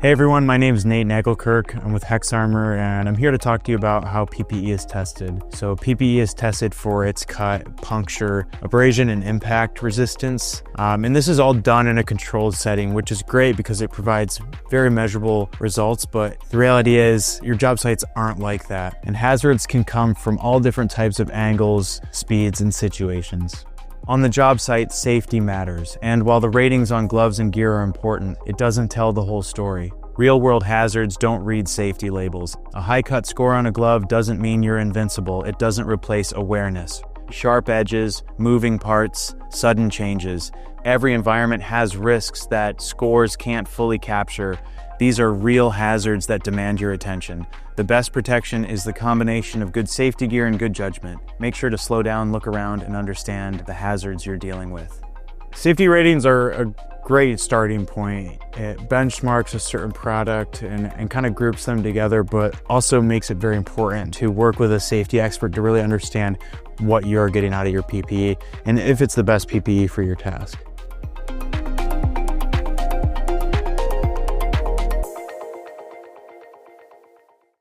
Hey everyone, my name is Nate Nagelkirk. I'm with HexArmor and I'm here to talk to you about how PPE is tested. So PPE is tested for its cut, puncture, abrasion, and impact resistance. And this is all done in a controlled setting, which is great because it provides very measurable results. But the reality is your job sites aren't like that. And hazards can come from all different types of angles, speeds, and situations. On the job site, safety matters, and while the ratings on gloves and gear are important, it doesn't tell the whole story. Real-world hazards don't read safety labels. A high-cut score on a glove doesn't mean you're invincible. It doesn't replace awareness. Sharp edges, moving parts, sudden changes. Every environment has risks that scores can't fully capture. These are real hazards that demand your attention. The best protection is the combination of good safety gear and good judgment. Make sure to slow down, look around, and understand the hazards you're dealing with. Safety ratings are a great starting point. It benchmarks a certain product and kind of groups them together, but also makes it very important to work with a safety expert to really understand what you're getting out of your PPE and if it's the best PPE for your task.